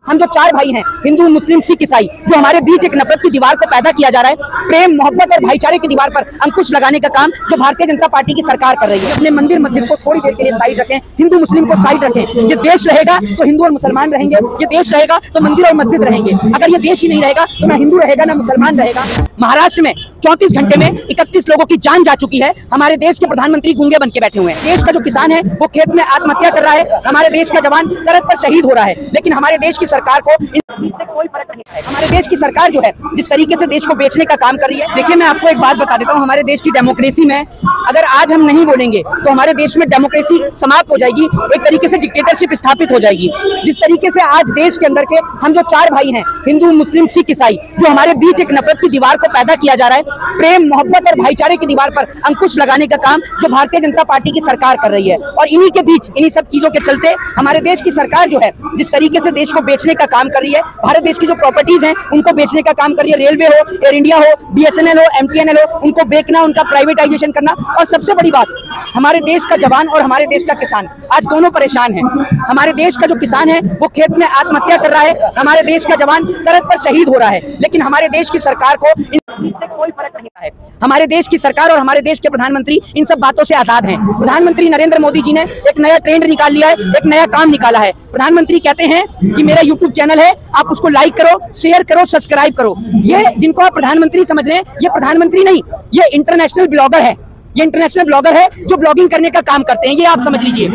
हम जो चार भाई हैं, हिंदू मुस्लिम सिख ईसाई, जो हमारे बीच एक नफरत की दीवार को पैदा किया जा रहा है, प्रेम मोहब्बत और भाईचारे की दीवार पर अंकुश लगाने का काम जो भारतीय जनता पार्टी की सरकार कर रही है। अपने मंदिर मस्जिद को थोड़ी देर के लिए साइड रखें, हिंदू मुस्लिम को साइड रखें। ये देश रहेगा तो हिंदू और मुसलमान रहेंगे, ये देश रहेगा तो मंदिर और मस्जिद रहेंगे। अगर ये देश ही नहीं रहेगा तो ना हिंदू रहेगा ना मुसलमान रहेगा। महाराष्ट्र में 34 घंटे में 31 लोगों की जान जा चुकी है। हमारे देश के प्रधानमंत्री गूंगे बन के बैठे हुए हैं। देश का जो किसान है वो खेत में आत्महत्या कर रहा है, हमारे देश का जवान सरहद पर शहीद हो रहा है, लेकिन हमारे देश की सरकार को कोई फर्क नहीं है। हमारे देश की सरकार जो है जिस तरीके से देश को बेचने का काम कर रही है। देखिए, मैं आपको एक बात बता देता हूँ, हमारे देश की डेमोक्रेसी में अगर आज हम नहीं बोलेंगे तो हमारे देश में डेमोक्रेसी समाप्त हो जाएगी, एक तरीके से डिक्टेटरशिप स्थापित हो जाएगी। जिस तरीके से आज देश के अंदर के हम जो चार भाई हैं, हिंदू मुस्लिम सिख ईसाई, जो हमारे बीच एक नफरत की दीवार को पैदा किया जा रहा है, प्रेम मोहब्बत और भाईचारे की दीवार पर अंकुश लगाने का काम जो भारतीय जनता पार्टी की सरकार कर रही है। और इन्हीं के बीच इन्हीं सब चीजों के चलते हमारे देश की सरकार जो है जिस तरीके से देश को बेचने का काम कर रही है, भारत देश की जो प्रॉपर्टीज हैं उनको बेचने का काम कर रही है। रेलवे हो, एयर इंडिया हो, BSNL हो, MTNL हो, उनको बेचना, उनका प्राइवेटाइजेशन करना। और सबसे बड़ी बात, हमारे देश का जवान और हमारे देश का किसान आज दोनों परेशान हैं। हमारे देश का जो किसान है वो खेत में आत्महत्या कर रहा है, हमारे देश का जवान सरहद पर शहीद हो रहा है, लेकिन हमारे देश की सरकार को कोई फर्क नहीं है। हमारे देश की सरकार और हमारे देश के प्रधानमंत्री इन सब बातों से आजाद हैं। प्रधानमंत्री नरेंद्र मोदी जी ने एक नया ट्रेंड निकाल लिया है, एक नया काम निकाला है। प्रधानमंत्री कहते हैं कि मेरा YouTube चैनल है, आप उसको लाइक करो, शेयर करो, सब्सक्राइब करो। ये जिनको आप प्रधानमंत्री समझ रहे हैं, ये प्रधानमंत्री नहीं, ये इंटरनेशनल ब्लॉगर है। ये इंटरनेशनल ब्लॉगर है जो ब्लॉगिंग करने का काम करते हैं, ये आप समझ लीजिए।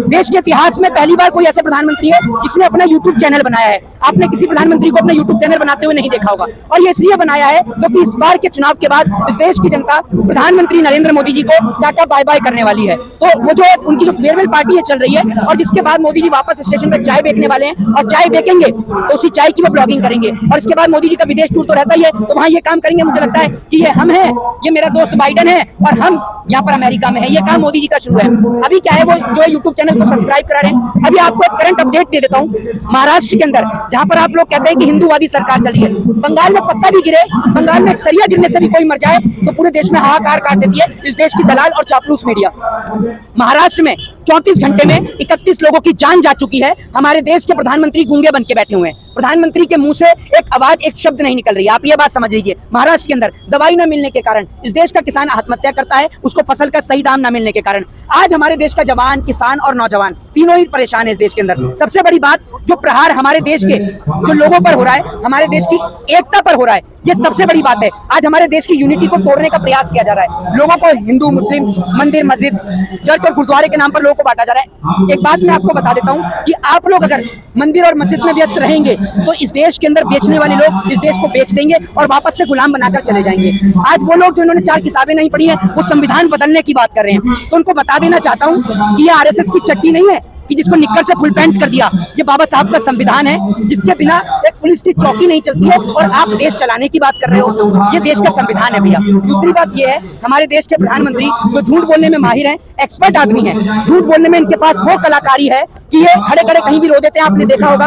देश के इतिहास में पहली बार कोई ऐसा प्रधानमंत्री है जिसने अपना YouTube चैनल बनाया है। आपने किसी प्रधानमंत्री को अपना YouTube चैनल बनाते हुए नहीं देखा होगा, और ये इसलिए बनाया है क्योंकि इस बार के चुनाव के बाद इस देश की जनता प्रधानमंत्री नरेंद्र मोदी जी को टाटा बाय बाय करने वाली है। तो वो जो उनकी जो फेयरवेल पार्टी है चल रही है, और जिसके बाद मोदी जी वापस स्टेशन पर चाय बेचने वाले हैं, और चाय बेचेंगे तो उसी चाय की वो ब्लॉगिंग करेंगे। और इसके बाद मोदी जी का विदेश टूर तो रहता ही है, तो वहाँ ये काम करेंगे। मुझे लगता है कि ये हम हैं, ये मेरा दोस्त बाइडन है, और हम यहाँ पर अमेरिका में है। ये काम मोदी जी का शुरू है। अभी क्या है, वो जो YouTube चैनल को सब्सक्राइब करा रहे हैं। अभी आपको एक करंट अपडेट दे देता हूँ। महाराष्ट्र के अंदर जहाँ पर आप लोग कहते हैं कि हिंदूवादी सरकार चली है, बंगाल में पत्ता भी गिरे, बंगाल में एक सरिया गिरने से भी कोई मर जाए तो पूरे देश में हाहाकार काट देती है इस देश की दलाल और चापलूस मीडिया। महाराष्ट्र में 34 घंटे में 31 लोगों की जान जा चुकी है। हमारे देश के प्रधानमंत्री गूंगे बन के बैठे हुए हैं। प्रधानमंत्री के मुंह से एक आवाज, एक शब्द नहीं निकल रही है। आप ये बात समझ लीजिए। महाराष्ट्र के अंदर दवाई न मिलने के कारण इस देश का किसान आत्महत्या करता है, उसको फसल का सही दाम न मिलने के कारण। आज हमारे देश का जवान, किसान और नौजवान तीनों ही परेशान है इस देश के अंदर। सबसे बड़ी बात, जो प्रहार हमारे देश के जो लोगों पर हो रहा है, हमारे देश की एकता पर हो रहा है, ये सबसे बड़ी बात है। आज हमारे देश की यूनिटी को तोड़ने का प्रयास किया जा रहा है। लोगों को हिंदू मुस्लिम, मंदिर मस्जिद, चर्च और गुरुद्वारे के नाम पर लोगों को बांटा जा रहा है। एक बात मैं आपको बता देता हूं कि आप लोग अगर मंदिर और मस्जिद में व्यस्त रहेंगे तो इस देश के अंदर बेचने वाले लोग इस देश को बेच देंगे और वापस से गुलाम बनाकर चले जाएंगे। आज वो लोग जो इन्होंने 4 किताबें नहीं पढ़ी हैं, वो संविधान बदलने की बात कर रहे हैं। तो उनको बता देना चाहता हूं कि ये RSS की चट्टी नहीं है कि जिसको निक्कर से फुल पैंट कर दिया। ये बाबा साहब का संविधान है, जिसके बिना एक पुलिस की चौकी नहीं चलती है, और आप देश चलाने की बात कर रहे हो। ये देश का संविधान है भैया। दूसरी बात ये है, हमारे देश के प्रधानमंत्री जो झूठ बोलने में माहिर हैं, एक्सपर्ट आदमी हैं। झूठ बोलने में इनके पास वो कलाकारी है कि ये खड़े खड़े कहीं भी रो देते हैं। आपने देखा होगा,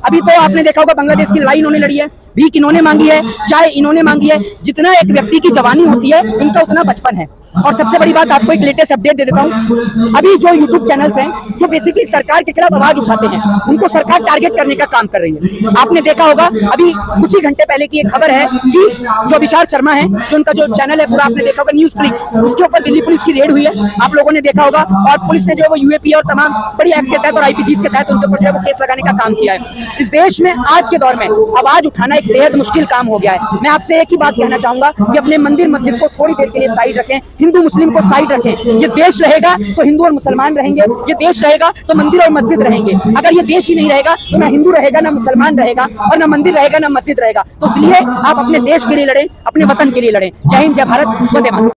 अभी तो आपने देखा होगा बांग्लादेश की लड़ाई इन्होंने लड़ी है, भीख इन्होंने मांगी है, चाय इन्होंने मांगी है। जितना एक व्यक्ति की जवानी होती है, इनका उतना बचपन है। और सबसे बड़ी बात, आपको एक लेटेस्ट अपडेट दे देता हूं। अभी जो YouTube चैनल्स हैं जो बेसिकली सरकार के खिलाफ आवाज उठाते हैं, उनको सरकार टारगेट करने का काम कर रही है। आपने देखा होगा, अभी कुछ ही घंटे पहले की एक खबर है कि जो विशाल शर्मा है, जो उनका जो चैनल है पूरा, आपने देखा होगा न्यूज क्लिक, उसके ऊपर दिल्ली पुलिस की रेड हुई है, आप लोगों ने देखा होगा। और पुलिस ने जो है वो UAP और तमाम बड़ी एक्ट के तहत और IPCs के तहत उनके ऊपर जो है वो केस लगाने का काम किया है। इस देश में आज के दौर में आवाज उठाना एक बेहद मुश्किल काम हो गया है। मैं आपसे एक ही बात कहना चाहूंगा कि अपने मंदिर मस्जिद को थोड़ी देर के लिए साइड रखें, हिंदू मुस्लिम को साइड रखें। ये देश रहेगा तो हिंदू और मुसलमान रहेंगे, ये देश रहेगा तो मंदिर और मस्जिद रहेंगे। अगर ये देश ही नहीं रहेगा तो ना हिंदू रहेगा, ना मुसलमान रहेगा, और ना मंदिर रहेगा, ना मस्जिद रहेगा। तो इसलिए आप अपने देश के लिए लड़ें, अपने वतन के लिए लड़ें। जय हिंद, जय भारत, वंदे मातरम।